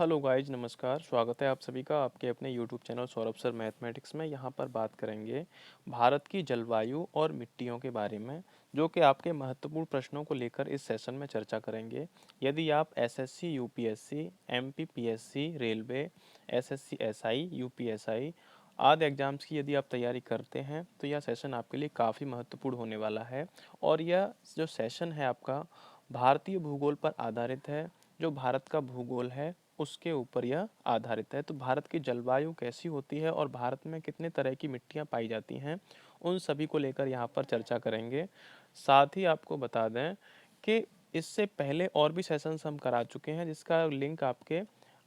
Hello guys, नमस्कार। स्वागत है आप सभी का आपके अपने YouTube channel Saurabh sir mathematics में। यहाँ पर बात करेंगे भारत की जलवायु और मिट्टियों के बारे में, जो कि आपके महत्वपूर्ण प्रश्नों को लेकर इस सेशन में चर्चा करेंगे। यदि आप SSC, UPSC, MPPSC, railway, SSC SI, UPSI आदि एग्जाम्स की यदि आप तैयारी करते हैं तो यह सेशन आपके लिए काफ़ी महत्वपूर्ण होने वाला है। और यह जो सेशन है आपका भारतीय भूगोल पर आधारित है। जो भारत का भूगोल है उसके ऊपर यह आधारित है। तो भारत की जलवायु कैसी होती है और भारत में कितने तरह की मिट्टियाँ पाई जाती हैं, उन सभी को लेकर यहाँ पर चर्चा करेंगे। साथ ही आपको बता दें कि इससे पहले और भी सेशंस हम करा चुके हैं, जिसका लिंक आपके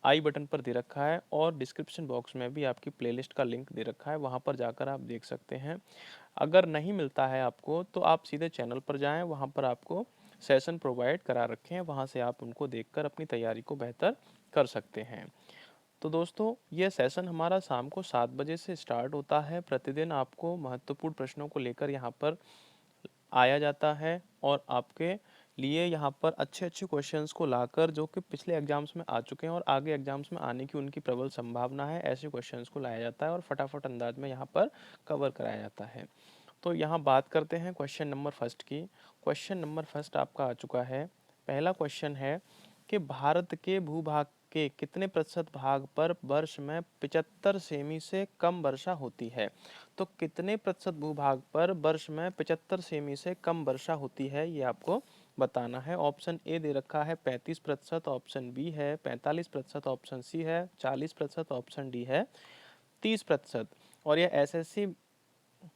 आई बटन पर दे रखा है और डिस्क्रिप्शन बॉक्स में भी आपकी प्लेलिस्ट का लिंक दे रखा है, वहाँ पर जाकर आप देख सकते हैं। अगर नहीं मिलता है आपको तो आप सीधे चैनल पर जाएं, वहाँ पर आपको सेशन प्रोवाइड करा रखे हैं, वहाँ से आप उनको देखकर अपनी तैयारी को बेहतर कर सकते हैं। तो दोस्तों, ये सेशन हमारा शाम को 7 बजे से स्टार्ट होता है। प्रतिदिन आपको महत्वपूर्ण प्रश्नों को लेकर यहाँ पर आया जाता है और आपके लिए यहाँ पर अच्छे अच्छे क्वेश्चंस को लाकर, जो कि पिछले एग्जाम्स में आ चुके हैं और आगे एग्जाम्स में आने की उनकी प्रबल संभावना है, ऐसे क्वेश्चंस को लाया जाता है और फटाफट अंदाज में यहाँ पर कवर कराया जाता है। तो यहाँ बात करते हैं क्वेश्चन नंबर फर्स्ट की। क्वेश्चन नंबर फर्स्ट आपका आ चुका है। पहला क्वेश्चन है कि भारत के भूभाग के कितने प्रतिशत भाग पर वर्ष में 75 सेमी से कम वर्षा होती है। तो कितने प्रतिशत भूभाग पर वर्ष में 75 सेमी से कम वर्षा होती है, ये आपको बताना है। ऑप्शन ए दे रखा है 35%, ऑप्शन बी है 45%, ऑप्शन सी है 40%, ऑप्शन डी है 30%। और यह एसएससी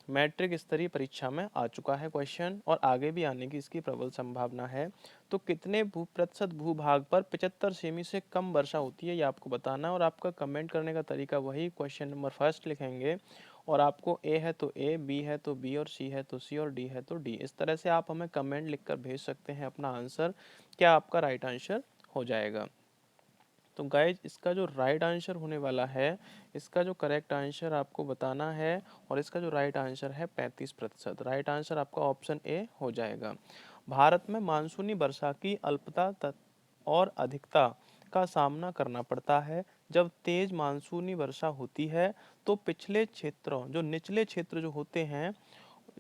मैट्रिक स्तरीय परीक्षा में आ चुका है क्वेश्चन और आगे भी आने की इसकी प्रबल संभावना है। तो कितने प्रतिशत भूभाग पर 75 सेमी से कम वर्षा होती है, ये आपको बताना है। और आपका कमेंट करने का तरीका वही क्वेश्चन नंबर फर्स्ट लिखेंगे और आपको ए है तो ए, बी है तो बी, और सी है तो सी, और डी है तो डी। इस तरह से आप हमें कमेंट लिखकर भेज सकते हैं अपना आंसर, क्या आपका राइट आंसर हो जाएगा। तो गाइज, इसका जो राइट आंसर होने वाला है, इसका जो करेक्ट आंसर आपको बताना है, और इसका जो राइट आंसर है 35%। राइट आंसर आपका ऑप्शन ए हो जाएगा। भारत में मानसूनी वर्षा की अल्पता और अधिकता का सामना करना पड़ता है। जब तेज मानसूनी वर्षा होती है तो पिछले क्षेत्रों, जो निचले क्षेत्र जो होते हैं,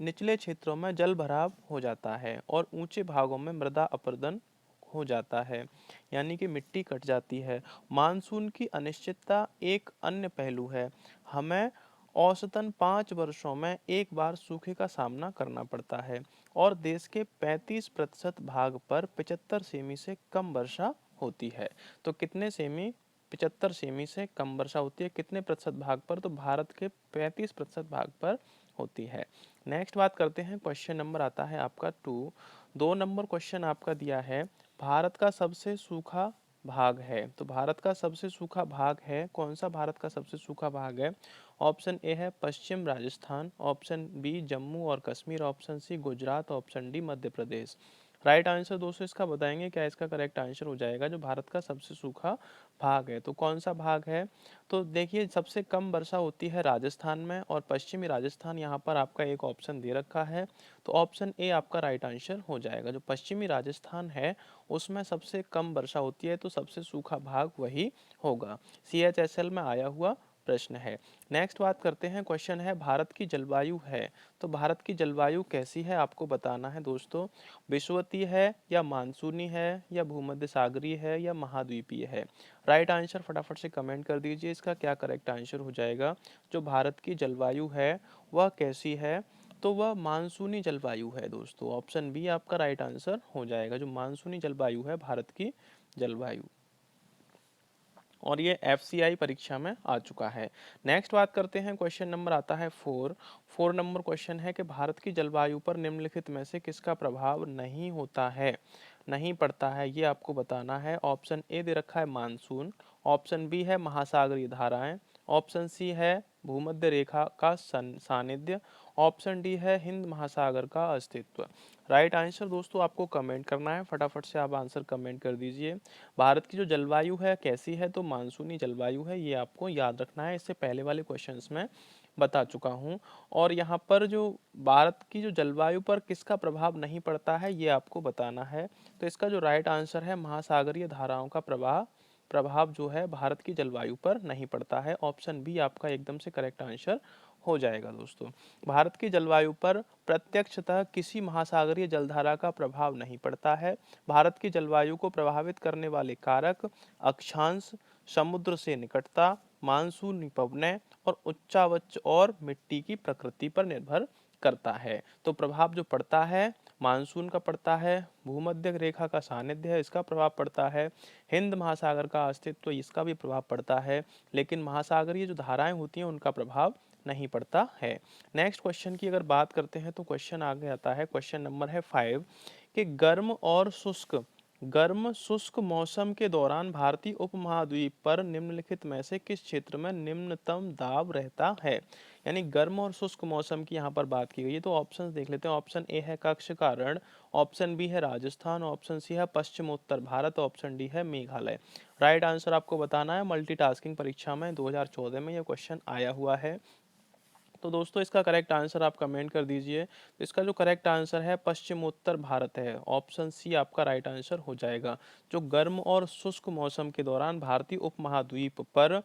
निचले क्षेत्रों में जल भराव हो जाता है और ऊंचे भागों में मृदा अपरदन हो जाता है, यानी कि मिट्टी कट जाती है। मानसून की अनिश्चितता एक अन्य पहलू है। हमें औसतन 5 वर्षों में एक बार सूखे का सामना करना पड़ता है और देश के 35% भाग पर 75 सेमी से कम वर्षा होती है। तो कितने सेमी? 75 सेमी से कम वर्षा होती है कितने प्रतिशत भाग पर? तो भारत के 35% भाग पर होती है। नेक्स्ट बात करते हैं, क्वेश्चन नंबर आता है आपका 2 नंबर क्वेश्चन आपका दिया है, भारत का सबसे सूखा भाग है। तो भारत का सबसे सूखा भाग है कौन सा? भारत का सबसे सूखा भाग है, ऑप्शन ए है पश्चिम राजस्थान, ऑप्शन बी जम्मू और Kashmir, option C Gujarat, option D Madhya Pradesh. Right answer दोस्तों इसका बताएंगे, क्या इसका करेक्ट आंसर हो जाएगा जो भारत का सबसे सूखा भाग है। तो कौन सा भाग है? तो देखिए, सबसे कम वर्षा होती है राजस्थान में और पश्चिमी राजस्थान, यहाँ पर आपका एक ऑप्शन दे रखा है। तो ऑप्शन ए आपका राइट आंसर हो जाएगा। जो पश्चिमी राजस्थान है उसमें सबसे कम वर्षा होती है, तो सबसे सूखा भाग वही होगा। CHSL में आया हुआ प्रश्न है। नेक्स्ट बात करते हैं, क्वेश्चन है भारत की जलवायु है। तो भारत की जलवायु कैसी है आपको बताना है दोस्तों। विषुवतीय है या मानसूनी है या भूमध्य सागरीय है या महाद्वीपीय है? राइट आंसर फटाफट से कमेंट कर दीजिए, इसका क्या करेक्ट आंसर हो जाएगा। जो भारत की जलवायु है वह कैसी है? तो वह मानसूनी जलवायु है दोस्तों। ऑप्शन बी आपका राइट आंसर हो जाएगा। जो मानसूनी जलवायु है भारत की जलवायु, और ये FCI परीक्षा में आ चुका है। नेक्स्ट बात करते हैं, क्वेश्चन नंबर आता है 4 नंबर क्वेश्चन है कि भारत की जलवायु पर निम्नलिखित में से किसका प्रभाव नहीं होता है, नहीं पड़ता है, ये आपको बताना है। ऑप्शन ए दे रखा है मानसून, ऑप्शन बी है महासागरीय धाराएं, ऑप्शन सी है भूमध्य रेखा का सानिध्य, ऑप्शन डी है हिंद महासागर का अस्तित्व। राइट आंसर दोस्तों आपको कमेंट करना है, फटाफट से आप आंसर कमेंट कर दीजिए। भारत की जो जलवायु है कैसी है? तो मानसूनी जलवायु है, ये आपको याद रखना है, इससे पहले वाले क्वेश्चंस में बता चुका हूँ। और यहाँ पर जो भारत की जो जलवायु पर किसका प्रभाव नहीं पड़ता है, ये आपको बताना है। तो इसका जो राइट आंसर है, महासागरीय धाराओं का प्रभाव प्रभाव जो है भारत की जलवायु पर नहीं पड़ता है। ऑप्शन बी आपका एकदम से करेक्ट आंसर हो जाएगा दोस्तों। भारत की जलवायु पर प्रत्यक्षतः किसी महासागरीय जलधारा का प्रभाव नहीं पड़ता है। भारत की जलवायु को प्रभावित करने वाले कारक अक्षांश, समुद्र से निकटता, मानसूनी पवनें और उच्चावच और मिट्टी की प्रकृति पर निर्भर करता है। तो प्रभाव जो पड़ता है मानसून का पड़ता है, भूमध्य रेखा का सानिध्य है इसका प्रभाव पड़ता है, हिंद महासागर का अस्तित्व इसका भी प्रभाव पड़ता है, लेकिन महासागरीय जो धाराएं होती हैं उनका प्रभाव नहीं पड़ता है। नेक्स्ट क्वेश्चन की अगर बात करते हैं तो क्वेश्चन आगे आता है, क्वेश्चन नंबर है 5 कि गर्म शुष्क मौसम के दौरान भारतीय उपमहाद्वीप पर निम्नलिखित में से किस क्षेत्र में निम्नतम दाब रहता है। यानी गर्म और शुष्क मौसम की यहाँ पर बात की गई है। तो ऑप्शन देख लेते हैं। ऑप्शन ए है कक्ष का रण, ऑप्शन बी है राजस्थान, ऑप्शन सी है पश्चिमोत्तर भारत, ऑप्शन डी है मेघालय। राइट आंसर आपको बताना है। मल्टीटास्किंग परीक्षा में 2014 में यह क्वेश्चन आया हुआ है। तो दोस्तों इसका करेक्ट आंसर आप कमेंट कर दीजिए। तो इसका जो करेक्ट आंसर है पश्चिमोत्तर भारत है। ऑप्शन सी आपका राइट आंसर हो जाएगा। जो गर्म और शुष्क मौसम के दौरान भारतीय उपमहाद्वीप पर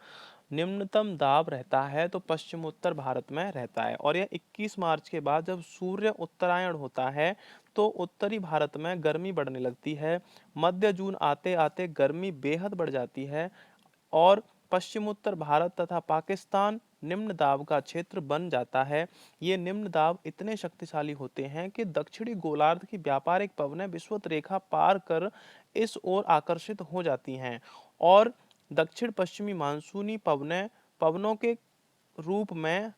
निम्नतम दाब रहता है तो पश्चिमोत्तर भारत में रहता है। और यह 21 मार्च के बाद जब सूर्य उत्तरायण होता है तो उत्तरी भारत में गर्मी बढ़ने लगती है। मध्य जून आते आते गर्मी बेहद बढ़ जाती है और पश्चिमोत्तर भारत तथा पाकिस्तान निम्न दाब का क्षेत्र बन जाता है। ये निम्न दाब इतने शक्तिशाली होते हैं कि दक्षिणी गोलार्ध की व्यापारिक पवनें विषुवत रेखा पार कर इस ओर आकर्षित हो जाती हैं और दक्षिण पश्चिमी मानसूनी पवनों के रूप में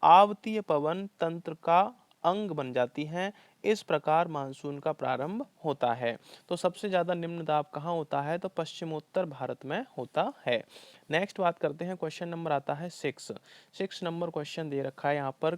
आवतीय पवन तंत्र का अंग बन जाती हैं। इस प्रकार मानसून का प्रारंभ होता है। तो सबसे ज्यादा निम्न दाब कहाँ होता है तो पश्चिमोत्तर भारत में होता है। नेक्स्ट बात करते हैं। क्वेश्चन नंबर आता है 6 नंबर क्वेश्चन दे रखा है यहाँ पर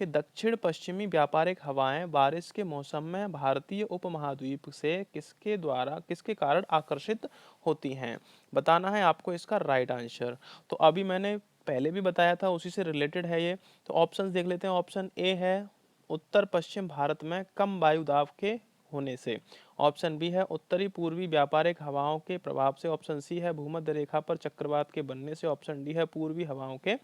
कि दक्षिण पश्चिमी व्यापारिक हवाएं बारिश के मौसम में भारतीय उपमहाद्वीप से किसके कारण आकर्षित होती हैं। बताना है आपको इसका राइट आंसर। तो अभी मैंने पहले भी बताया था उसी से रिलेटेड है ये। तो ऑप्शंस देख लेते हैं। ऑप्शन ए है उत्तर पश्चिम भारत में कम वायु दाब के होने से, ऑप्शन बी है उत्तरी पूर्वी व्यापारिक हवाओं के प्रभाव से, ऑप्शन सी है भूमध्य रेखा पर चक्रवात के बनने से, ऑप्शन डी है पूर्वी हवाओं के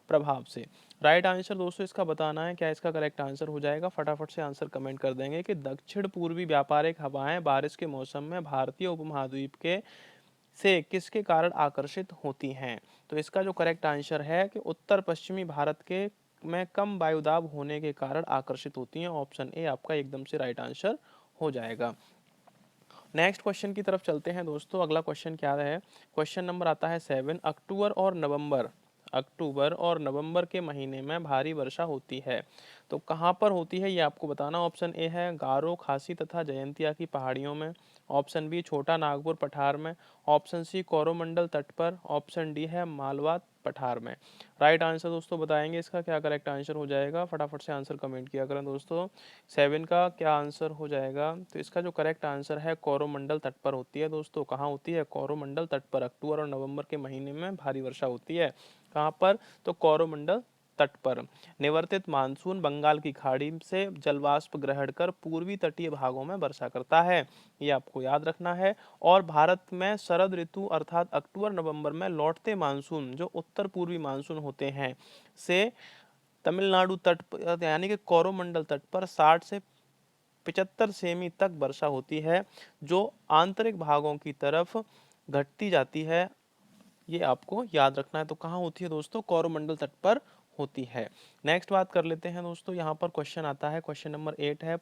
प्रभाव से। राइट आंसर दोस्तों इसका बताना है। क्या इसका करेक्ट आंसर हो जाएगा? फटाफट से आंसर कमेंट कर देंगे कि दक्षिण पूर्वी व्यापारिक हवाएं बारिश के मौसम में भारतीय उपमहाद्वीप के से किसके कारण आकर्षित होती हैं। तो इसका जो करेक्ट आंसर है कि उत्तर पश्चिमी भारत के में कम वायुदाब होने के कारण आकर्षित होती हैं। ऑप्शन ए आपका एकदम से राइट आंसर हो जाएगा। नेक्स्ट क्वेश्चन की तरफ चलते हैं दोस्तों। अगला क्वेश्चन क्या है? क्वेश्चन नंबर आता है 7। अक्टूबर और नवंबर के महीने में भारी वर्षा होती है तो कहाँ पर होती है ये आपको बताना। ऑप्शन ए है गारो, खासी तथा जयंतिया की पहाड़ियों में, ऑप्शन बी छोटा नागपुर पठार में, ऑप्शन सी कोरोमंडल तट पर, ऑप्शन डी है मालवा पठार में। राइट आंसर दोस्तों बताएंगे इसका क्या करेक्ट आंसर हो जाएगा। फटाफट से आंसर कमेंट किया करें दोस्तों। 7 का क्या आंसर हो जाएगा? तो इसका जो करेक्ट आंसर है कोरोमंडल तट पर होती है दोस्तों। कहाँ होती है? कोरोमंडल तट पर। अक्टूबर और नवंबर के महीने में भारी वर्षा होती है। कहाँ पर? तो कोरोमंडल तट पर। निवर्तित मानसून बंगाल की खाड़ी से जलवाष्प ग्रहण कर पूर्वी तटीय भागों में वर्षा करता है, ये आपको याद रखना है। और भारत में शरद ऋतु अर्थात अक्टूबर नवंबर में लौटते मानसून जो उत्तर पूर्वी मानसून होते हैं से तमिलनाडु तट पर यानी कि कोरोमंडल तट पर 60 से 75 सेमी तक वर्षा होती है जो आंतरिक भागों की तरफ घटती जाती है। ये आपको याद रखना है। तो कहाँ होती है दोस्तों? कोरोमंडल तट पर होती है। नेक्स्ट बात कर लेते हैं दोस्तों। यहाँ पर क्वेश्चन आता है, क्वेश्चन नंबर 8 है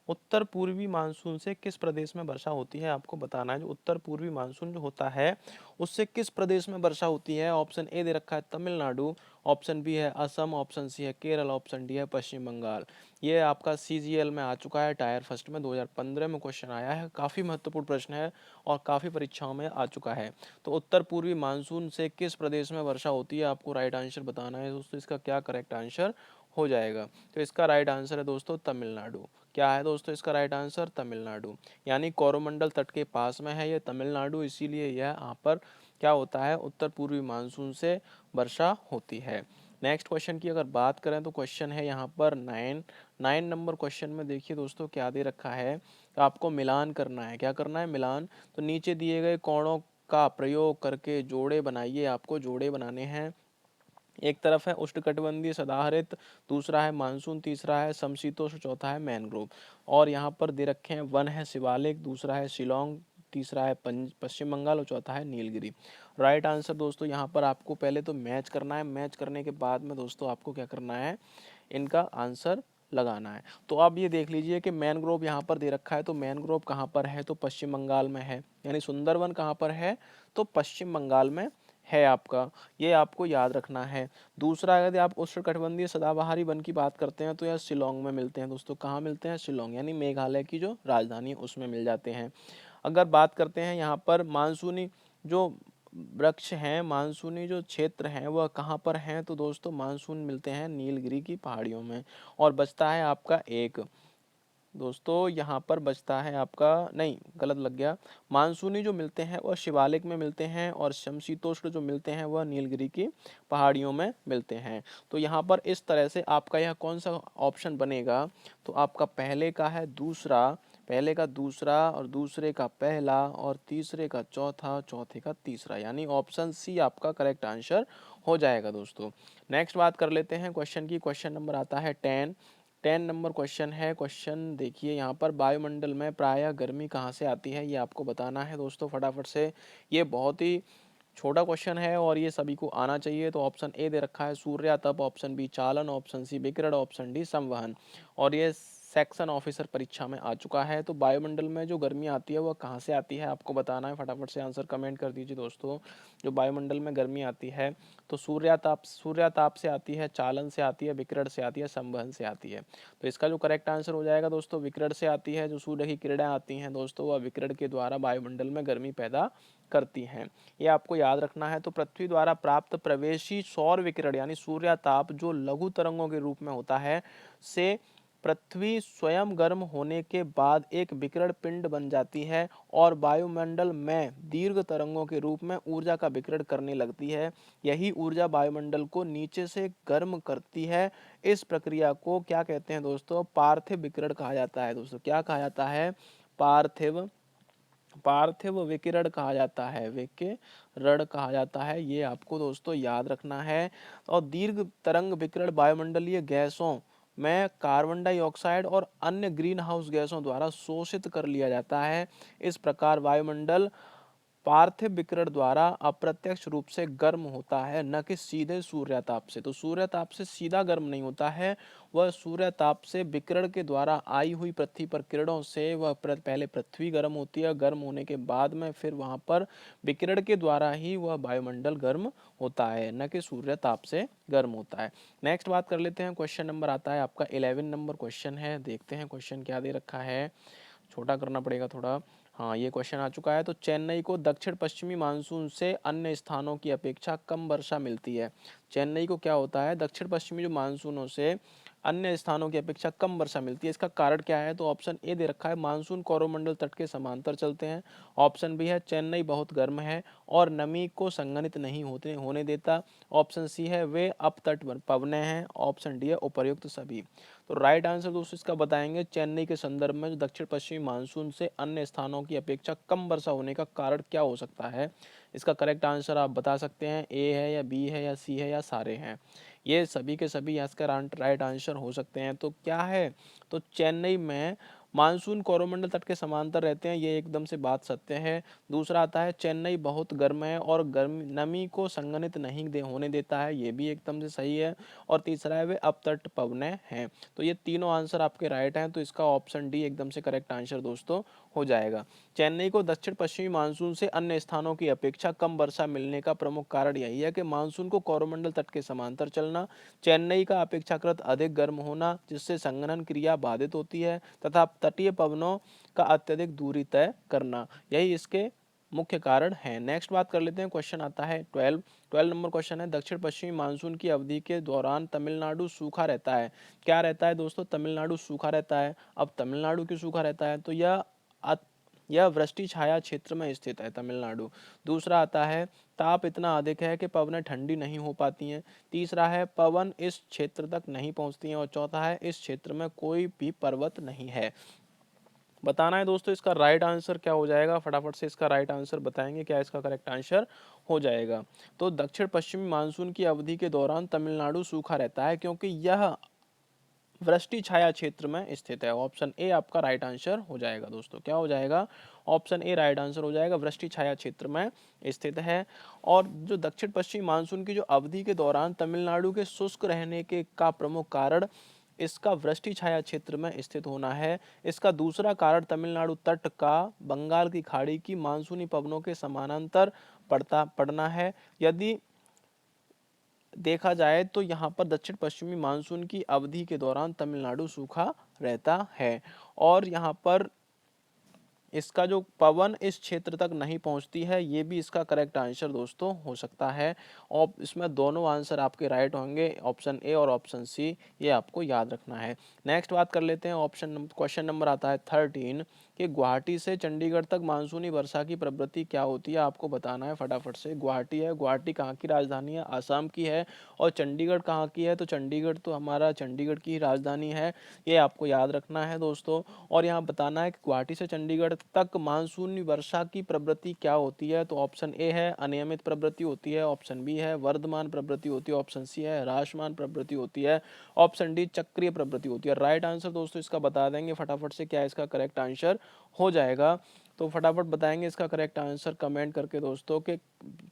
उत्तर पूर्वी मानसून से किस प्रदेश में वर्षा होती है आपको बताना है। जो उत्तर पूर्वी मानसून जो होता है उससे किस प्रदेश में वर्षा होती है। ऑप्शन ए दे रखा है तमिलनाडु, ऑप्शन बी है असम, ऑप्शन सी है केरल, ऑप्शन डी है पश्चिम बंगाल। ये आपका सीजीएल में आ चुका है, टायर फर्स्ट में 2015 में क्वेश्चन आया है। काफ़ी महत्वपूर्ण प्रश्न है और काफ़ी परीक्षाओं में आ चुका है। तो उत्तर पूर्वी मानसून से किस प्रदेश में वर्षा होती है आपको राइट आंसर बताना है दोस्तों। इसका क्या करेक्ट आंसर हो जाएगा? तो इसका राइट आंसर है दोस्तों तमिलनाडु। क्या है दोस्तों इसका राइट आंसर? तमिलनाडु। यानी कोरोमंडल तट के पास में है ये तमिलनाडु, इसीलिए यह यहाँ पर क्या होता है उत्तर पूर्वी मानसून से वर्षा होती है। नेक्स्ट क्वेश्चन की अगर बात करें तो क्वेश्चन है यहाँ पर 9 नंबर क्वेश्चन में देखिए दोस्तों क्या दे रखा है। तो आपको मिलान करना है। क्या करना है? मिलान। तो नीचे दिए गए कोणों का प्रयोग करके जोड़े बनाइए, आपको जोड़े बनाने हैं। एक तरफ है उष्णकटिबंधीय सदाहरित, दूसरा है मानसून, तीसरा है समशीतोष्ण, चौथा है मैंग्रोव। और यहाँ पर दे रखे हैं, वन है शिवालिक, दूसरा है शिलोंग, तीसरा है पश्चिम बंगाल और चौथा है नीलगिरी। राइट आंसर दोस्तों यहाँ पर आपको पहले तो मैच करना है, मैच करने के बाद में दोस्तों आपको क्या करना है, इनका आंसर लगाना है। तो आप ये देख लीजिए कि मैनग्रोव यहाँ पर दे रखा है, तो मैनग्रोव कहाँ पर है, तो पश्चिम बंगाल में है। यानी सुंदरवन कहाँ पर है, तो पश्चिम बंगाल में है आपका, ये आपको याद रखना है। दूसरा, यदि आप उष्णकटिबंधीय सदाबहारी वन की बात करते हैं तो यह शिलोंग में मिलते हैं दोस्तों। कहाँ मिलते हैं, शिलोंग, यानी मेघालय की जो राजधानी है उसमें मिल जाते हैं। अगर बात करते हैं यहाँ पर मानसूनी जो वृक्ष हैं, मानसूनी जो क्षेत्र हैं वह कहाँ पर हैं, तो दोस्तों मानसून मिलते हैं नीलगिरी की पहाड़ियों में। और बचता है आपका एक, दोस्तों यहाँ पर बचता है आपका, नहीं गलत लग गया, मानसूनी जो मिलते हैं वह शिवालिक में मिलते हैं और समशीतोष्ण जो मिलते हैं वह नीलगिरी की पहाड़ियों में मिलते हैं। तो यहाँ पर इस तरह से आपका यह कौन सा ऑप्शन बनेगा, तो आपका पहले का है दूसरा, पहले का दूसरा और दूसरे का पहला और तीसरे का चौथा, चौथे का तीसरा, यानी ऑप्शन सी आपका करेक्ट आंसर हो जाएगा दोस्तों। नेक्स्ट बात कर लेते हैं क्वेश्चन की। क्वेश्चन नंबर आता है 10 नंबर क्वेश्चन है। क्वेश्चन देखिए यहाँ पर, वायुमंडल में प्रायः गर्मी कहाँ से आती है, ये आपको बताना है दोस्तों फटाफट से। ये बहुत ही छोटा क्वेश्चन है और ये सभी को आना चाहिए। तो ऑप्शन ए दे रखा है सूर्यातप, ऑप्शन बी चालन, ऑप्शन सी विकिरण, ऑप्शन डी संवहन। और ये सेक्शन ऑफिसर परीक्षा में आ चुका है। तो वायुमंडल में जो गर्मी आती है वह कहाँ से आती है, आपको बताना है। फटाफट से आंसर कमेंट कर दीजिए दोस्तों। जो वायुमंडल में गर्मी आती है तो सूर्याताप से आती है, चालन से आती है, विकिरण से आती है, संवहन से आती है। तो इसका जो करेक्ट आंसर हो जाएगा दोस्तों, विकिरण से आती है। जो सूर्य की किरणें आती हैं दोस्तों वह विकिरण के द्वारा वायुमंडल में गर्मी पैदा करती हैं, ये आपको याद रखना है। तो पृथ्वी द्वारा प्राप्त प्रवेशी सौर विकिरण यानी सूर्याताप जो लघु तरंगों के रूप में होता है, से पृथ्वी स्वयं गर्म होने के बाद एक विकिरण पिंड बन जाती है और वायुमंडल में दीर्घ तरंगों के रूप में ऊर्जा का विकिरण करने लगती है। यही ऊर्जा वायुमंडल को नीचे से गर्म करती है। इस प्रक्रिया को क्या कहते हैं दोस्तों, पार्थिव विकिरण कहा जाता है दोस्तों। क्या कहा जाता है, पार्थिव पार्थिव विकिरण कहा जाता है, विकिरण कहा जाता है, ये आपको दोस्तों याद रखना है। और दीर्घ तरंग विकिरण वायुमंडलीय गैसों में कार्बन डाइऑक्साइड और अन्य ग्रीन हाउस गैसों द्वारा शोषित कर लिया जाता है। इस प्रकार वायुमंडल पार्थिव विकिरण द्वारा अप्रत्यक्ष रूप से गर्म होता है, न कि सीधे सूर्यताप से। तो सूर्यताप से सीधा गर्म नहीं होता है, वह सूर्यताप से विकिरण के द्वारा आई हुई पृथ्वी पर किरणों से वह पहले पृथ्वी गर्म होती है, गर्म होने के बाद में फिर वहां पर विकिरण के द्वारा ही वह वायुमंडल गर्म होता है, न कि सूर्यताप से गर्म होता है। नेक्स्ट बात कर लेते हैं। क्वेश्चन नंबर आता है आपका 11 नंबर क्वेश्चन है। देखते हैं क्वेश्चन क्या दे रखा है, छोटा करना पड़ेगा थोड़ा। हाँ, ये क्वेश्चन आ चुका है। तो चेन्नई को दक्षिण पश्चिमी मानसून से अन्य स्थानों की अपेक्षा कम वर्षा मिलती है। चेन्नई को क्या होता है, दक्षिण पश्चिमी जो मानसूनों से अन्य स्थानों की अपेक्षा कम वर्षा मिलती है। इसका कारण क्या है, तो ऑप्शन ए दे रखा है, मानसून कोरोमंडल तट के समांतर चलते हैं। ऑप्शन बी है, चेन्नई बहुत गर्म है और नमी को संघनित नहीं होने देता। ऑप्शन सी है, वे अपतट पवने हैं। ऑप्शन डी है, उपर्युक्त सभी। तो राइट आंसर दोस्तों इसका बताएंगे, चेन्नई के संदर्भ में जो दक्षिण पश्चिमी मानसून से अन्य स्थानों की अपेक्षा कम वर्षा होने का कारण क्या हो सकता है। इसका करेक्ट आंसर आप बता सकते हैं, ए है या बी है या सी है या सारे हैं। ये सभी के सभी इसका राइट आंसर हो सकते हैं। तो क्या है, तो चेन्नई में मानसून कोरोमंडल तट के समांतर रहते हैं, ये एकदम से बात सत्य है। दूसरा आता है, चेन्नई बहुत गर्म है और गर्म नमी को संघनित नहीं होने देता है, ये भी एकदम से सही है। और तीसरा है, वे अपतट पवने हैं। तो ये तीनों आंसर आपके राइट हैं। तो इसका ऑप्शन डी एकदम से करेक्ट आंसर दोस्तों हो जाएगा। चेन्नई को दक्षिण पश्चिमी मानसून से अन्य स्थानों की अपेक्षा कम वर्षा मिलने का प्रमुख कारण यही है कि मानसून को कोरोमंडल तट के समांतर चलना, चेन्नई का अपेक्षाकृत अधिक गर्म होना जिससे संघनन क्रिया बाधित होती है, तथा तटीय पवनों का अत्यधिक दूरी तय करना, यही इसके मुख्य कारण है। नेक्स्ट बात कर लेते हैं। क्वेश्चन आता है 12 नंबर क्वेश्चन है, दक्षिण पश्चिमी मानसून की अवधि के दौरान तमिलनाडु सूखा रहता है। क्या रहता है दोस्तों, तमिलनाडु सूखा रहता है। अब तमिलनाडु क्यों सूखा रहता है, तो यह वृष्टि छाया क्षेत्र में स्थित है तमिलनाडु। दूसरा आता है, ताप इतना अधिक है कि पवनें ठंडी नहीं हो पाती हैं। तीसरा है, पवन इस क्षेत्र तक नहीं पहुंचती हैं। और चौथा है, इस क्षेत्र में कोई भी पर्वत नहीं है। बताना है दोस्तों इसका राइट आंसर क्या हो जाएगा, फटाफट से इसका राइट आंसर बताएंगे क्या इसका करेक्ट आंसर हो जाएगा। तो दक्षिण पश्चिमी मानसून की अवधि के दौरान तमिलनाडु सूखा रहता है क्योंकि यह वृष्टि छाया क्षेत्र में स्थित है। ऑप्शन ए आपका राइट आंसर हो जाएगा दोस्तों, क्या हो जाएगा, ऑप्शन ए राइट आंसर हो जाएगा, वृष्टि छाया क्षेत्र में स्थित है। और जो दक्षिण पश्चिमी मानसून की जो अवधि के दौरान तमिलनाडु के शुष्क रहने के का प्रमुख कारण इसका वृष्टि छाया क्षेत्र में स्थित होना है। इसका दूसरा कारण तमिलनाडु तट का बंगाल की खाड़ी की मानसूनी पवनों के समानांतर पड़ना है। यदि देखा जाए तो यहाँ पर दक्षिण पश्चिमी मानसून की अवधि के दौरान तमिलनाडु सूखा रहता है और यहाँ पर इसका जो पवन इस क्षेत्र तक नहीं पहुंचती है, ये भी इसका करेक्ट आंसर दोस्तों हो सकता है। और इसमें दोनों आंसर आपके राइट होंगे, ऑप्शन ए और ऑप्शन सी, ये आपको याद रखना है। नेक्स्ट बात कर लेते हैं क्वेश्चन नंबर आता है 13 कि गुवाहाटी से चंडीगढ़ तक मानसूनी वर्षा की प्रवृत्ति क्या होती है, आपको बताना है फटाफट से। गुवाहाटी है, गुवाहाटी कहाँ की राजधानी है, आसाम की है। और चंडीगढ़ कहाँ की है, तो चंडीगढ़ तो हमारा चंडीगढ़ की राजधानी है, ये आपको याद रखना है दोस्तों। और यहाँ बताना है कि गुवाहाटी से चंडीगढ़ तक मानसूनी वर्षा की प्रवृत्ति क्या होती है, तो ऑप्शन ए है अनियमित प्रवृत्ति होती है, ऑप्शन बी है वर्धमान प्रवृत्ति होती है, ऑप्शन सी है ह्रासमान प्रवृत्ति होती है, ऑप्शन डी चक्रीय प्रवृत्ति होती है। राइट आंसर दोस्तों इसका बता देंगे फटाफट से क्या इसका करेक्ट आंसर हो जाएगा, तो फटाफट बताएंगे इसका करेक्ट आंसर कमेंट करके दोस्तों कि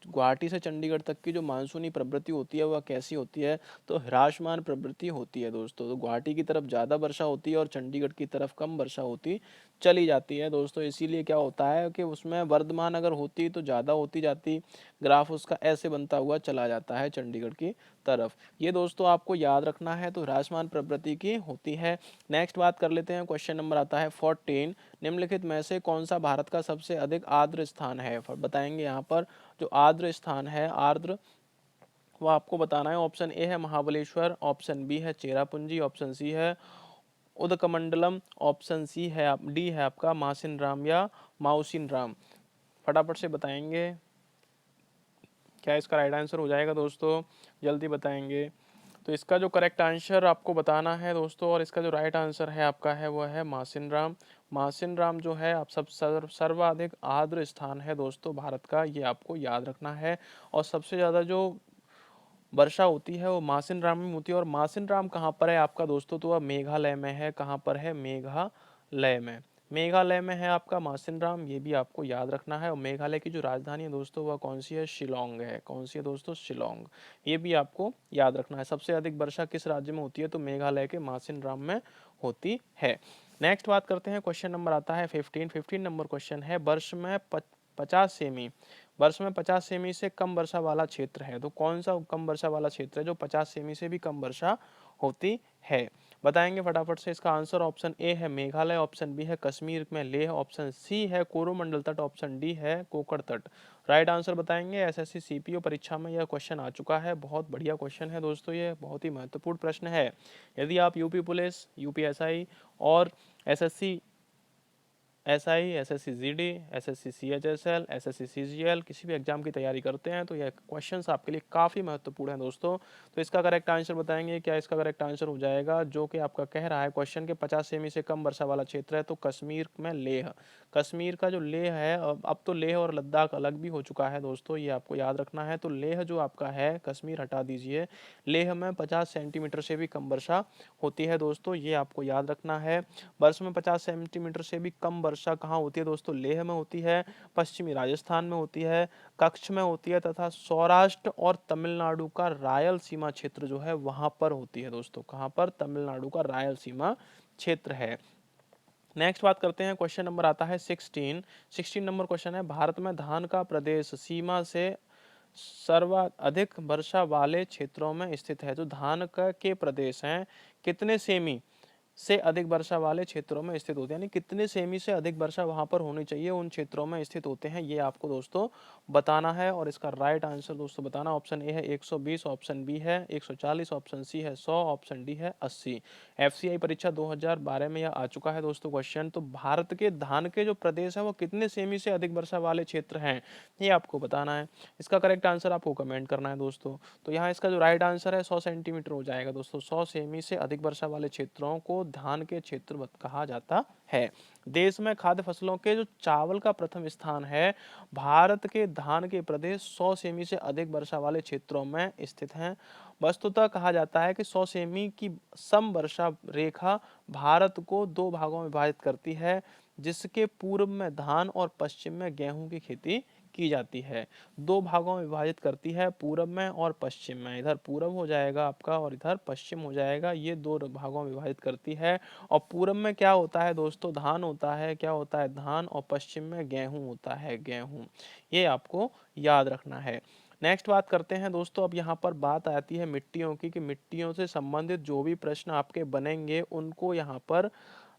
गुवाहाटी से चंडीगढ़ तक की जो मानसूनी प्रवृत्ति होती है वह कैसी होती है, तो ह्रासमान प्रवृत्ति होती है दोस्तों। तो गुवाहाटी की तरफ ज़्यादा वर्षा होती है और चंडीगढ़ की तरफ कम वर्षा होती चली जाती है दोस्तों। इसीलिए क्या होता है कि उसमें वर्धमान अगर होती तो ज़्यादा होती जाती, ग्राफ उसका ऐसे बनता हुआ चला जाता है चंडीगढ़ की तरफ। ये दोस्तों आपको याद रखना है, तो ह्रासमान प्रवृत्ति की होती है। नेक्स्ट बात कर लेते हैं, क्वेश्चन नंबर आता है 14, निम्नलिखित में से कौन सा भारत का सबसे अधिक आर्द्र स्थान है, बताएंगे यहाँ पर जो आर्द्र स्थान है, आर्द्र, वो आपको बताना है। ऑप्शन ए है महाबलेश्वर, ऑप्शन बी है चेरापूंजी, ऑप्शन सी है उदकमंडलम, ऑप्शन सी है डी है आपका मासिन राम या माउसिन राम। फटाफट से बताएंगे क्या इसका राइट आंसर हो जाएगा दोस्तों, जल्दी बताएंगे। तो इसका जो करेक्ट आंसर आपको बताना है दोस्तों, और इसका जो राइट आंसर है आपका है वो है मासिन राम। मासिन राम जो है आप सब सर्वाधिक आर्द्र स्थान है दोस्तों भारत का, ये आपको याद रखना है। और सबसे ज़्यादा जो वर्षा होती है वो मासिन राम में होती है। और मासिन राम कहाँ पर है आपका दोस्तों, तो वह मेघालय में है। कहाँ पर है, मेघालय में, मेघालय में है आपका मासिन राम, ये भी आपको याद रखना है। और मेघालय की जो राजधानी है दोस्तों वह कौन सी है, शिलोंग है। कौन सी है दोस्तों, शिलोंग, ये भी आपको याद रखना है। सबसे अधिक वर्षा किस राज्य में होती है, तो मेघालय के मासिन राम में होती है। नेक्स्ट बात करते हैं, क्वेश्चन नंबर आता है 15 नंबर क्वेश्चन है, वर्ष में 50 सेमी, वर्ष में 50 सेमी से कम वर्षा वाला क्षेत्र है, तो कौन सा कम वर्षा वाला क्षेत्र है जो 50 सेमी से भी कम वर्षा होती है, बताएंगे फटाफट से। इसका आंसर ऑप्शन ए है मेघालय, ऑप्शन बी है कश्मीर में लेह, ऑप्शन सी है कोरोमंडल तट, ऑप्शन डी है कोकड़ तट। राइट आंसर बताएंगे। एसएससी सीपीओ परीक्षा में यह क्वेश्चन आ चुका है, बहुत बढ़िया क्वेश्चन है दोस्तों, ये बहुत ही महत्वपूर्ण प्रश्न है। यदि आप यूपी पुलिस, यूपीएसआई और SSC SI, SSC GD, SSC CHSL, SSC CGL किसी भी एग्जाम की तैयारी करते हैं तो यह क्वेश्चंस आपके लिए काफ़ी महत्वपूर्ण है दोस्तों। तो इसका करेक्ट आंसर बताएंगे क्या इसका करेक्ट आंसर हो जाएगा, जो कि आपका कह रहा है क्वेश्चन के 50 सेमी से कम वर्षा वाला क्षेत्र है, तो कश्मीर में लेह, कश्मीर का जो लेह है, अब तो लेह और लद्दाख अलग भी हो चुका है दोस्तों, ये आपको याद रखना है। तो लेह जो आपका है, कश्मीर हटा दीजिए, लेह में 50 सेंटीमीटर से भी कम वर्षा होती है दोस्तों, ये आपको याद रखना है। वर्ष में 50 सेंटीमीटर से भी कम वर्षा कहाँ होती है दोस्तों, लेह में होती है, पश्चिमी राजस्थान में होती है, कच्छ में होती है, तथा सौराष्ट्र और तमिलनाडु का रायल सीमा क्षेत्र जो है वहां पर होती है दोस्तों। कहाँ पर, तमिलनाडु का रायल सीमा क्षेत्र है। नेक्स्ट बात करते हैं, क्वेश्चन नंबर आता है 16 नंबर क्वेश्चन है, भारत में धान का प्रदेश सीमा से सर्वाधिक वर्षा वाले क्षेत्रों में स्थित है। जो धान का के प्रदेश हैं कितने सेमी से अधिक वर्षा वाले क्षेत्रों में स्थित होते हैं, यानी कितने सेमी से अधिक वर्षा वहां पर होनी चाहिए उन क्षेत्रों में स्थित होते हैं, ये आपको दोस्तों बताना है। और इसका राइट आंसर दोस्तों बताना, ऑप्शन ए है 120, ऑप्शन बी है 140, ऑप्शन सी है 100, ऑप्शन डी है 80। एफसीआई परीक्षा 2012 में यह आ चुका है दोस्तों क्वेश्चन। तो भारत के धान के जो प्रदेश है वो कितने सेमी से अधिक वर्षा वाले क्षेत्र हैं, ये आपको बताना है। इसका करेक्ट आंसर आपको कमेंट करना है दोस्तों। तो यहाँ इसका जो राइट आंसर है 100 सेंटीमीटर हो जाएगा दोस्तों। 100 सेमी से अधिक वर्षा वाले क्षेत्रों को को धान के क्षेत्र कहा जाता है। देश में खाद्य फसलों के जो चावल का प्रथम स्थान है, भारत के धान के प्रदेश 100 सेमी से अधिक वर्षा वाले क्षेत्रों में स्थित हैं। वस्तुतः कहा जाता है कि 100 सेमी की सम वर्षा रेखा भारत को दो भागों में विभाजित करती है, जिसके पूर्व में धान और पश्चिम में गेहूं की खेती की जाती है। दो भागों में विभाजित करती है, पूर्व में और पश्चिम में। इधर पूर्व हो जाएगा आपका और इधर पश्चिम हो जाएगा। ये दो भागों में विभाजित करती है। और पूर्व में क्या होता है दोस्तों, धान होता है। क्या होता है, धान। और पश्चिम में गेहूं होता है, गेहूं। ये आपको याद रखना है। नेक्स्ट बात करते हैं दोस्तों, अब यहाँ पर बात आती है मिट्टियों की, कि मिट्टियों से संबंधित जो भी प्रश्न आपके बनेंगे उनको यहाँ पर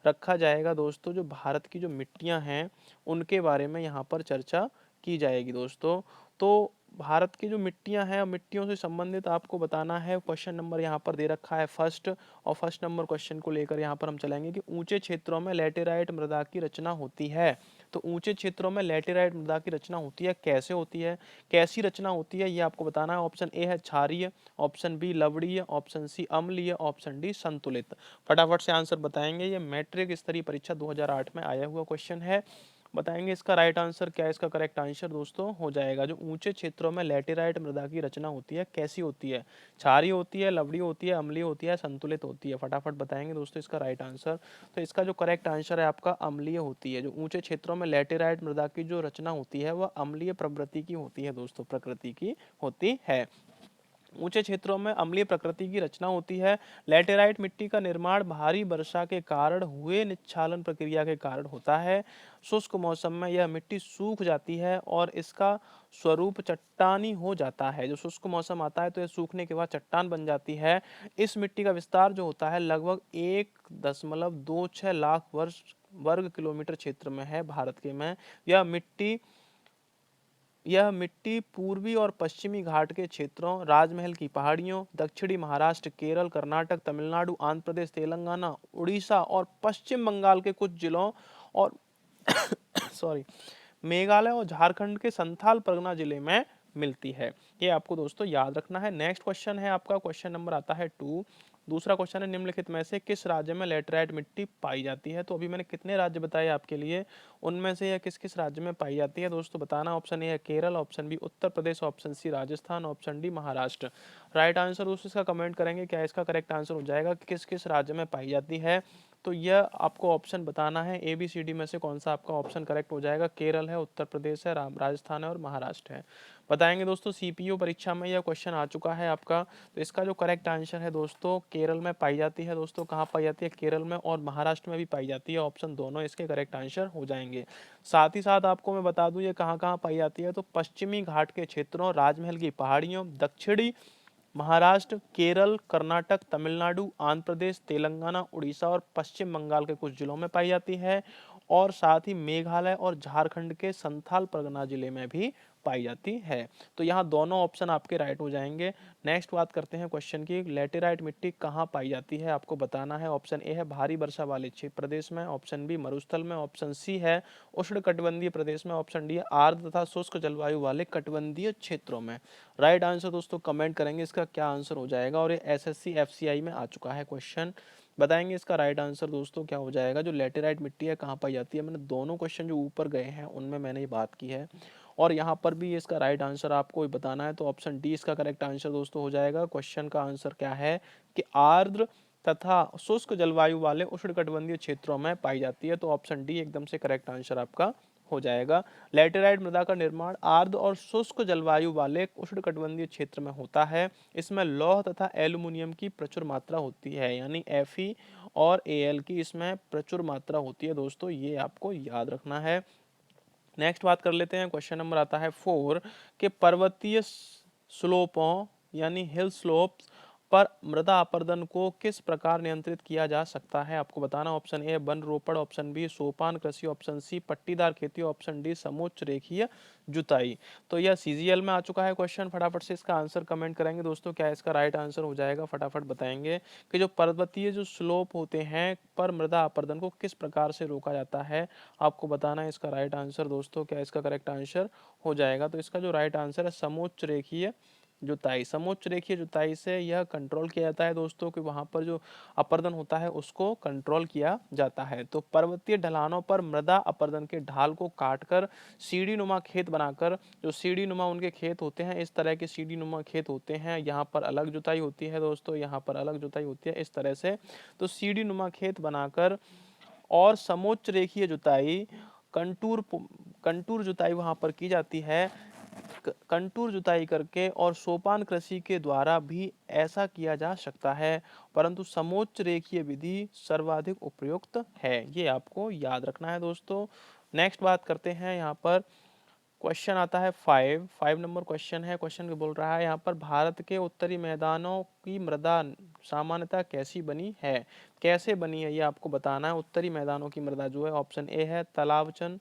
रखा जाएगा दोस्तों। जो भारत की जो मिट्टियाँ हैं उनके बारे में यहाँ पर चर्चा की जाएगी दोस्तों। तो भारत की जो मिट्टियां हैं, मिट्टियों से संबंधित आपको बताना है। क्वेश्चन नंबर यहाँ पर दे रखा है फर्स्ट, और फर्स्ट नंबर क्वेश्चन को लेकर यहाँ पर हम चलेंगे कि ऊंचे क्षेत्रों में लैटेराइट मृदा की रचना होती है। तो ऊंचे क्षेत्रों में लैटेराइट मृदा की रचना होती है, कैसे होती है, कैसी रचना होती है, ये आपको बताना है। ऑप्शन ए है क्षारीय, ऑप्शन बी लवणीय, ऑप्शन सी अम्लीय, ऑप्शन डी संतुलित। फटाफट से आंसर बताएंगे। ये मैट्रिक स्तरीय परीक्षा 2008 में आया हुआ क्वेश्चन है। बताएंगे इसका राइट आंसर क्या है। इसका करेक्ट आंसर दोस्तों हो जाएगा, जो ऊंचे क्षेत्रों में लैटेराइट मृदा की रचना होती है कैसी होती है, क्षारीय होती है, लवणीय होती है, अम्लीय होती है, संतुलित होती है। फटाफट बताएंगे दोस्तों इसका राइट आंसर। तो इसका जो करेक्ट आंसर है आपका अम्लीय होती है। जो ऊंचे क्षेत्रों में लैटेराइट मृदा की जो रचना होती है वह अम्लीय प्रवृत्ति की होती है दोस्तों, प्रकृति की होती है। ऊंचे क्षेत्रों में अम्लीय प्रकृति की रचना होती है। लैटेराइट मिट्टी का निर्माण भारी वर्षा के कारण हुए निच्छालन प्रक्रिया के कारण होता है। शुष्क मौसम में यह मिट्टी सूख जाती है और इसका स्वरूप चट्टानी हो जाता है। जो शुष्क मौसम आता है तो यह सूखने के बाद चट्टान बन जाती है। इस मिट्टी का विस्तार जो होता है लगभग 1.26 लाख वर्ग किलोमीटर क्षेत्र में है भारत के में। यह मिट्टी पूर्वी और पश्चिमी घाट के क्षेत्रों, राजमहल की पहाड़ियों, दक्षिणी महाराष्ट्र, केरल, कर्नाटक, तमिलनाडु, आंध्र प्रदेश, तेलंगाना, उड़ीसा और पश्चिम बंगाल के कुछ जिलों और सॉरी मेघालय और झारखंड के संथाल परगना जिले में मिलती है। ये आपको दोस्तों याद रखना है। नेक्स्ट क्वेश्चन है आपका, क्वेश्चन नंबर आता है 2। दूसरा क्वेश्चन है, निम्नलिखित में से किस राज्य में लैटेराइट मिट्टी पाई जाती है। तो अभी मैंने कितने राज्य बताए आपके लिए, उनमें से यह किस किस राज्य में पाई जाती है दोस्तों बताना। ऑप्शन ए है Kerala, option B Uttar Pradesh, option C Rajasthan, option D Maharashtra. Right answer दोस्तों इसका कमेंट करेंगे, क्या इसका करेक्ट आंसर हो जाएगा कि किस किस राज्य में पाई जाती है। तो यह आपको ऑप्शन बताना है, ए बी सी डी में से कौन सा आपका ऑप्शन करेक्ट हो जाएगा। केरल है, उत्तर प्रदेश है, राजस्थान है और महाराष्ट्र है। बताएंगे दोस्तों, सीपीयू परीक्षा में यह क्वेश्चन आ चुका है आपका। तो इसका जो करेक्ट आंसर है दोस्तों, केरल में पाई जाती है दोस्तों। कहाँ पाई जाती है, केरल में, और महाराष्ट्र में भी पाई जाती है। ऑप्शन दोनों इसके करेक्ट आंसर हो जाएंगे। साथ ही साथ आपको मैं बता दूं ये कहाँ कहाँ पाई जाती है। तो पश्चिमी घाट के क्षेत्रों, राजमहल की पहाड़ियों, दक्षिणी महाराष्ट्र, केरल, कर्नाटक, तमिलनाडु, आंध्र प्रदेश, तेलंगाना, उड़ीसा और पश्चिम बंगाल के कुछ जिलों में पाई जाती है। और साथ ही मेघालय और झारखंड के संथाल परगना जिले में भी पाई जाती है। तो यहाँ दोनों ऑप्शन आपके राइट हो जाएंगे। नेक्स्ट बात करते हैं क्वेश्चन की, लैटेराइट मिट्टी कहाँ पाई जाती है, आपको बताना है। ऑप्शन ए है भारी वर्षा वाले प्रदेश में, ऑप्शन बी मरुस्थल में, ऑप्शन सी है उष्णकटिबंधीय प्रदेश में, ऑप्शन डी है आर्द्र तथा शुष्क जलवायु वाले कटिबंधीय क्षेत्रों में। राइट आंसर दोस्तों कमेंट करेंगे इसका क्या आंसर हो जाएगा। और ये एसएससी एफसीआई में आ चुका है क्वेश्चन। बताएंगे इसका राइट आंसर दोस्तों क्या हो जाएगा। जो लैटेराइट मिट्टी है कहाँ पाई जाती है, मैंने दोनों क्वेश्चन जो ऊपर गए हैं उनमें मैंने ये बात की है। और यहाँ पर भी इसका राइट आंसर आपको बताना है। तो ऑप्शन डी इसका करेक्ट आंसर दोस्तों हो जाएगा। क्वेश्चन का आंसर क्या है कि आर्द्र तथा शुष्क जलवायु वाले उष्णकटिबंधीय क्षेत्रों में पाई जाती है। तो ऑप्शन डी एकदम से करेक्ट आंसर आपका हो जाएगा। लैटेराइट मृदा का निर्माण आर्द्र और शुष्क जलवायु वाले उष्णकटिबंधीय क्षेत्र में होता है। इसमें लौह तथा एल्यूमिनियम की प्रचुर मात्रा होती है, यानी Fe और Al की इसमें प्रचुर मात्रा होती है दोस्तों, ये आपको याद रखना है। नेक्स्ट बात कर लेते हैं, क्वेश्चन नंबर आता है 4 के पर्वतीय स्लोपों यानी हिल स्लोप्स पर मृदा अपरदन को किस प्रकार नियंत्रित किया जा सकता है, आपको बताना। ऑप्शन ए वन रोपड़, ऑप्शन बी सोपान कृषि, ऑप्शन सी पट्टीदार खेती, ऑप्शन डी समोच्च रेखीय जुताई। तो यह सीजीएल में आ चुका है क्वेश्चन। फटाफट से इसका आंसर कमेंट करेंगे दोस्तों, क्या इसका राइट आंसर हो जाएगा। फटाफट बताएंगे कि जो पर्वतीय जो स्लोप होते हैं पर मृदा अपरदन को किस प्रकार से रोका जाता है, आपको बताना है इसका राइट आंसर दोस्तों, क्या इसका करेक्ट आंसर हो जाएगा। तो इसका जो राइट आंसर है समोच्च रेखीय जुताई। समोच्च रेखीय जुताई से यह कंट्रोल किया जाता है दोस्तों कि वहाँ पर जो अपर्दन होता है उसको कंट्रोल किया जाता है। तो पर्वतीय ढलानों पर मृदा अपर्दन के ढाल को काटकर सीढ़ी नुमा खेत बनाकर, जो सीढ़ी नुमा उनके खेत होते हैं, इस तरह के सीढ़ी नुमा खेत होते हैं, यहाँ पर अलग जुताई होती है दोस्तों, यहाँ पर अलग जुताई होती है, इस तरह से। तो सीढ़ी नुमा खेत बनाकर और समोच्च रेखीय जुताई, कंटूर कंटूर जुताई वहां पर की जाती है। कंटूर जुताई करके और सोपान कृषि के द्वारा भी ऐसा किया जा सकता है, परंतु समोच्च रेखीय विधि सर्वाधिक उपयुक्त है। ये आपको याद रखना है दोस्तों। नेक्स्ट बात करते हैं, यहाँ पर क्वेश्चन आता है 5 नंबर क्वेश्चन है। क्वेश्चन बोल रहा है यहाँ पर, भारत के उत्तरी मैदानों की मृदा सामान्यतः कैसी बनी है। कैसे बनी है ये आपको बताना है। उत्तरी मैदानों की मृदा जो है, ऑप्शन ए है तालाबचन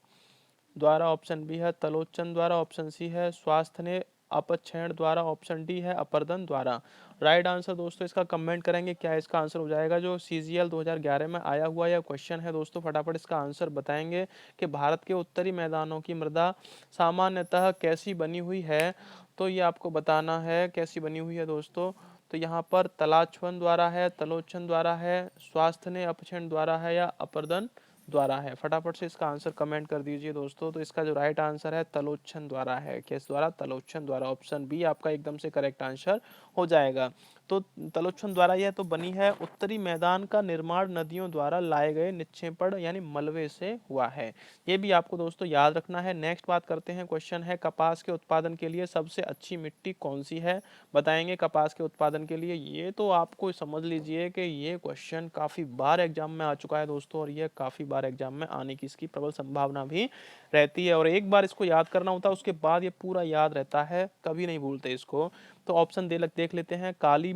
द्वारा, ऑप्शन बी है तलोचन द्वारा, ऑप्शन सी है स्वास्थ्य अपक्षयण द्वारा, ऑप्शन डी है अपर्दन द्वारा। राइट आंसर दोस्तों इसका कमेंट करेंगे क्या इसका आंसर हो जाएगा। जो सीजीएल 2011 में आया हुआ यह क्वेश्चन है दोस्तों, फटाफट इसका आंसर बताएंगे कि भारत के उत्तरी मैदानों की मृदा सामान्यतः कैसी बनी हुई है। तो ये आपको बताना है कैसी बनी हुई है दोस्तों। तो यहाँ पर तलाच्छवन द्वारा है, तलोचन द्वारा है, स्वास्थ्य अपक्षयण द्वारा है या अपर्दन द्वारा है। फटाफट से इसका आंसर कमेंट कर दीजिए दोस्तों। तो इसका जो राइट आंसर है तलोच्छन द्वारा है। किस द्वारा? तलोच्छन द्वारा। ऑप्शन बी आपका एकदम से करेक्ट आंसर हो जाएगा। तो तलोच्छन द्वारा यह तो बनी है। उत्तरी मैदान का निर्माण नदियों द्वारा लाए गए निक्षेपण यानी मलबे से हुआ है। ये भी आपको दोस्तों याद रखना है। नेक्स्ट बात करते हैं, क्वेश्चन है कपास के उत्पादन के लिए सबसे अच्छी मिट्टी कौन सी है। बताएंगे कपास के उत्पादन के लिए। ये तो आपको समझ लीजिए कि ये क्वेश्चन काफी बार एग्जाम में आ चुका है दोस्तों, और ये काफी बार एग्जाम में आने की इसकी प्रबल संभावना भी रहती है। और एक बार इसको याद करना होता है उसके बाद ये पूरा याद रहता है, कभी नहीं भूलते इसको। तो ऑप्शन देख लेते हैं। काली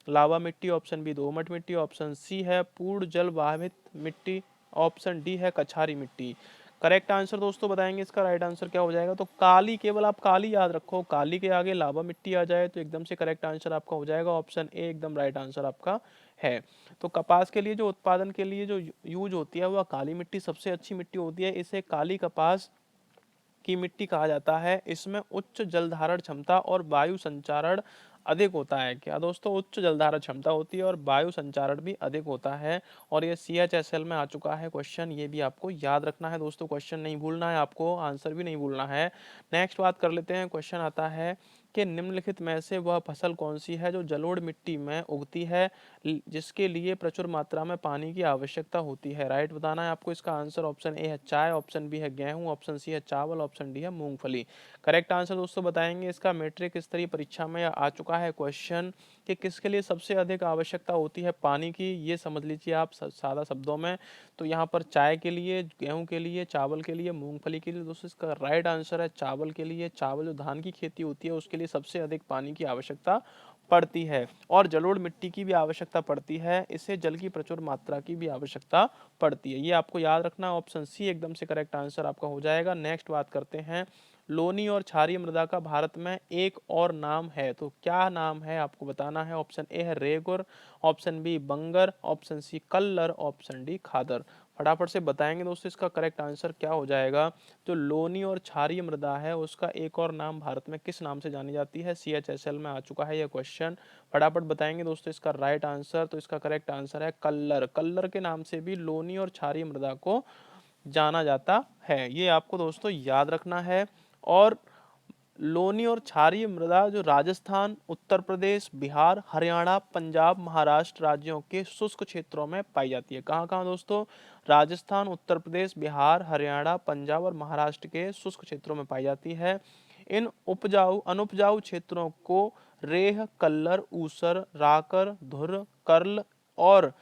लावा मिट्टी, ऑप्शन बी दोमट मिट्टी, ऑप्शन सी है पूर्ण जल वाहित मिट्टी, ऑप्शन डी है कछारी मिट्टी। करेक्ट आंसर दोस्तों बताएंगे इसका राइट आंसर क्या हो जाएगा। तो काली, केवल आप काली याद रखो, काली के आगे लावा मिट्टी आ जाए तो एकदम से करेक्ट आंसर आपका हो जाएगा। ऑप्शन ए एकदम राइट आंसर आपका है। तो कपास के लिए जो उत्पादन के लिए जो यूज होती है वह काली मिट्टी सबसे अच्छी मिट्टी होती है। इसे काली कपास की मिट्टी कहा जाता है। इसमें उच्च जल धारण क्षमता और वायु संचारण अधिक होता है। क्या दोस्तों? उच्च जल धारण क्षमता होती है और वायु संचारण भी अधिक होता है। और ये CHSL में आ चुका है क्वेश्चन, ये भी आपको याद रखना है दोस्तों। क्वेश्चन नहीं भूलना है आपको, आंसर भी नहीं भूलना है। नेक्स्ट बात कर लेते हैं। क्वेश्चन आता है कि निम्नलिखित में से वह फसल कौन सी है जो जलोढ़ मिट्टी में उगती है, जिसके लिए प्रचुर मात्रा में पानी की आवश्यकता होती है। राइट बताना है आपको इसका आंसर। ऑप्शन ए है चाय, ऑप्शन बी है गेहूं, ऑप्शन सी है चावल, ऑप्शन डी है मूंगफली। करेक्ट आंसर दोस्तों बताएंगे इसका। मैट्रिक स्तरीय परीक्षा में आ चुका है क्वेश्चन कि किसके लिए सबसे अधिक आवश्यकता होती है पानी की। ये समझ लीजिए आप सादा शब्दों में। तो यहाँ पर चाय के लिए, गेहूं के लिए, चावल के लिए, मूंगफली के लिए। दोस्तों इसका राइट आंसर है चावल के लिए। चावल जो धान की खेती होती है उसके लिए सबसे अधिक पानी की आवश्यकता पड़ती है, और जलोढ़ मिट्टी की भी आवश्यकता पड़ती है। इसे जल की प्रचुर मात्रा की भी आवश्यकता पड़ती है। ये आपको याद रखना। ऑप्शन सी एकदम से करेक्ट आंसर आपका हो जाएगा। नेक्स्ट बात करते हैं, लोनी और क्षारीय मृदा का भारत में एक और नाम है। तो क्या नाम है आपको बताना है। ऑप्शन ए है regur, option B bangar, option C kallar, option D khadar. फटाफट से बताएंगे दोस्तों इसका करेक्ट आंसर क्या हो जाएगा। जो लोनी और क्षारीय मृदा है उसका एक और नाम भारत में किस नाम से जानी जाती है। CHSL में आ चुका है यह क्वेश्चन। फटाफट बताएंगे दोस्तों इसका राइट आंसर। तो इसका करेक्ट आंसर है कल्लर। कल्लर के नाम से भी लोनी और क्षारीय मृदा को जाना जाता है। ये आपको दोस्तों याद रखना है। और लोनी और क्षारीय मृदा जो राजस्थान, उत्तर प्रदेश, बिहार, हरियाणा, पंजाब, महाराष्ट्र राज्यों के शुष्क क्षेत्रों में पाई जाती है। कहाँ कहाँ दोस्तों? राजस्थान, उत्तर प्रदेश, बिहार, हरियाणा, पंजाब और महाराष्ट्र के शुष्क क्षेत्रों में पाई जाती है। इन अनुपजाऊ क्षेत्रों को रेह, कल्लर, ऊसर, राकर, धुर, कर्ल और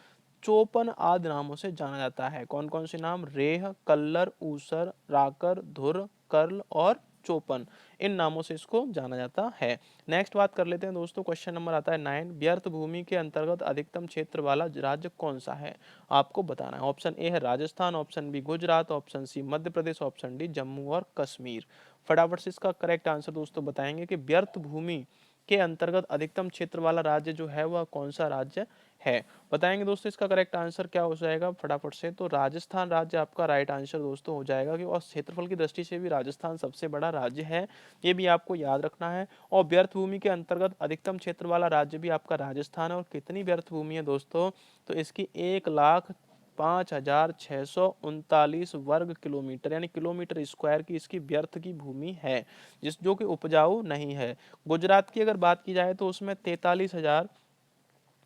चोपन आदि नामों से जाना जाता है। कौन कौन से नाम? रेह, कल्लर, ऊसर, राकर, धुर, कर्ल और चोपन। इन नामों से इसको जाना जाता है। नेक्स्ट बात कर लेते हैं दोस्तों। क्वेश्चन नंबर आता है 9। व्यर्थ भूमि के अंतर्गत अधिकतम क्षेत्र वाला राज्य कौन सा है, आपको बताना है। ऑप्शन ए है Rajasthan, option B Gujarat, option C Madhya Pradesh, option D Jammu और कश्मीर। फटाफट से इसका करेक्ट आंसर दोस्तों बताएंगे कि व्यर्थ भूमि के अंतर्गत अधिकतम क्षेत्र वाला राज्य जो है वह कौन सा राज्य है? बताएंगे दोस्तों इसका करेक्ट आंसर क्या हो जाएगा फटाफट से। तो राजस्थान राज्य आपका राइट आंसर दोस्तों हो जाएगा, कि और क्षेत्रफल की दृष्टि से भी राजस्थान सबसे बड़ा राज्य है, ये भी आपको याद रखना है। और व्यर्थ भूमि के अंतर्गत अधिकतम क्षेत्र वाला राज्य भी आपका राजस्थान है। और कितनी व्यर्थ भूमि है दोस्तों, तो इसकी 1,05,639 वर्ग किलोमीटर यानी किलोमीटर स्क्वायर की इसकी व्यर्थ की भूमि है, जिस जो कि उपजाऊ नहीं है। गुजरात की अगर बात की जाए तो उसमें 43,000,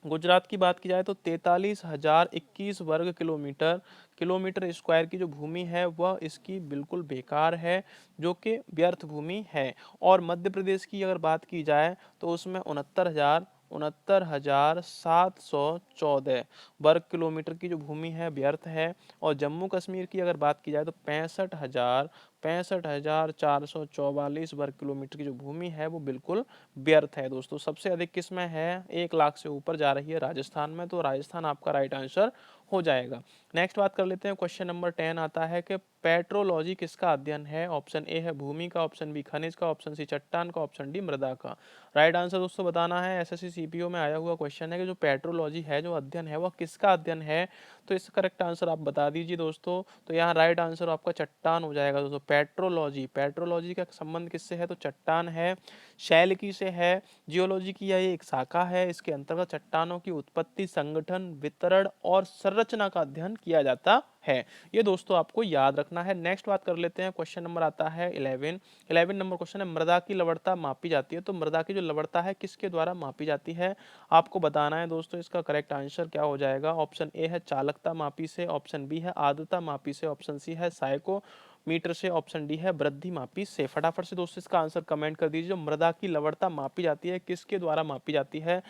गुजरात की बात की जाए तो 43,021 वर्ग किलोमीटर किलोमीटर स्क्वायर की जो भूमि है वह इसकी बिल्कुल बेकार है, जो कि व्यर्थ भूमि है। और मध्य प्रदेश की अगर बात की जाए तो उसमें 69,714 वर्ग किलोमीटर की जो भूमि है व्यर्थ है। और जम्मू कश्मीर की अगर बात की जाए तो 65,444 वर्ग किलोमीटर की जो भूमि है वो बिल्कुल व्यर्थ है दोस्तों। सबसे अधिक किसमें है, 1 लाख से ऊपर जा रही है राजस्थान में, तो राजस्थान आपका राइट आंसर हो जाएगा। नेक्स्ट बात कर लेते हैं, क्वेश्चन नंबर 10 आता है कि पेट्रोलॉजी किसका अध्ययन है? ऑप्शन ए है भूमि का, ऑप्शन बी खनिज का, ऑप्शन सी चट्टान का, ऑप्शन डी मृदा का। राइट आंसर दोस्तों बताना है। एसएससी सीपीओ में आया हुआ क्वेश्चन है कि जो पेट्रोलॉजी है, जो अध्ययन है, वह किसका अध्ययन है? तो इसका करेक्ट आंसर आप बता दीजिए दोस्तों। तो यहाँ राइट आंसर आपका चट्टान हो जाएगा दोस्तों। पेट्रोलॉजी, पेट्रोलॉजी का संबंध किससे है? तो चट्टान है, शैलिकी से है। जियोलॉजी की यह एक शाखा है, इसके अंतर्गत चट्टानों की उत्पत्ति, संगठन, वितरण और संरचना का अध्ययन किया जाता है। ये दोस्तों आपको याद रखना है। नेक्स्ट बात कर लेते हैं, क्वेश्चन नंबर आता है 11 नंबर क्वेश्चन है, मृदा की लवणता मापी जाती है। तो मृदा की जो लवणता है किसके द्वारा मापी जाती है, आपको बताना है दोस्तों। इसका करेक्ट आंसर क्या हो जाएगा? ऑप्शन ए है चालकता मापी से, ऑप्शन बी है आर्द्रता मापी से, ऑप्शन सी है साइको मीटर से, ऑप्शन डी है वृद्धि मापी से। फटाफट से दोस्तों इसका आंसर कमेंट कर दीजिए। जो मृदा की लवणता मापी जाती है किसके द्वारा मापी जाती है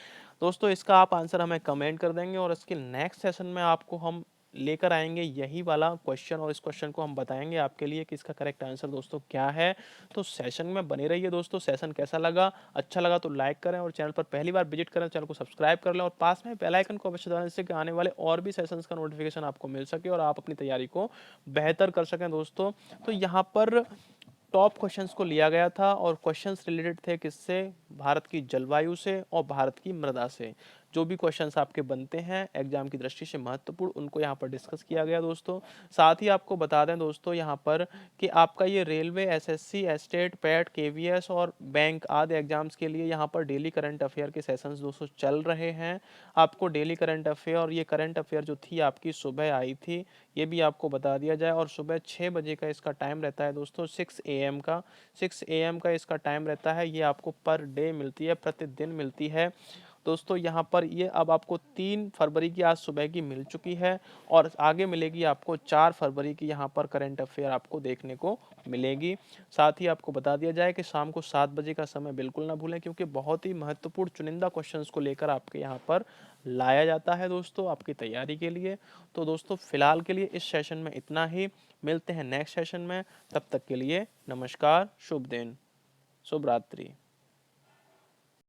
दोस्तों, इसका आप आंसर हमें कमेंट कर देंगे। और इसके नेक्स्ट सेशन में आपको हम लेकर आएंगे यही वाला क्वेश्चन, और इस क्वेश्चन को हम बताएंगे आपके लिए कि इसका करेक्ट आंसर दोस्तों क्या है। तो सेशन में बने रहिए दोस्तों। सेशन कैसा लगा, अच्छा लगा तो लाइक करें, और चैनल पर पहली बार विजिट करें चैनल को सब्सक्राइब कर लें, और पास में बेल आइकन को अवश्य दबाएं, जिससे कि आने वाले और भी सेशंस का नोटिफिकेशन आपको मिल सके और आप अपनी तैयारी को बेहतर कर सकें दोस्तों। तो यहाँ पर टॉप क्वेश्चंस को लिया गया था, और क्वेश्चंस रिलेटेड थे किससे? भारत की जलवायु से और भारत की मृदा से। जो भी क्वेश्चंस आपके बनते हैं एग्जाम की दृष्टि से महत्वपूर्ण, उनको यहाँ पर डिस्कस किया गया दोस्तों। साथ ही आपको बता दें दोस्तों यहाँ पर कि आपका ये railway, SSC, estate, PAT, KVS और बैंक आदि एग्जाम्स के लिए यहाँ पर डेली करंट अफेयर के सेशंस दोस्तों चल रहे हैं। आपको डेली करंट अफेयर, और ये करंट अफेयर जो थी आपकी सुबह आई थी, ये भी आपको बता दिया जाए। और सुबह 6 बजे का इसका टाइम रहता है दोस्तों, 6 AM का, 6 AM का इसका टाइम रहता है। ये आपको पर डे मिलती है, प्रतिदिन मिलती है दोस्तों। यहाँ पर ये अब आपको 3 फरवरी की आज सुबह की मिल चुकी है, और आगे मिलेगी आपको 4 फरवरी की यहाँ पर करंट अफेयर आपको देखने को मिलेगी। साथ ही आपको बता दिया जाए कि शाम को 7 बजे का समय बिल्कुल ना भूलें, क्योंकि बहुत ही महत्वपूर्ण चुनिंदा क्वेश्चंस को लेकर आपके यहाँ पर लाया जाता है दोस्तों आपकी तैयारी के लिए। तो दोस्तों फिलहाल के लिए इस सेशन में इतना ही, मिलते हैं नेक्स्ट सेशन में। तब तक के लिए नमस्कार, शुभ दिन, शुभ रात्रि।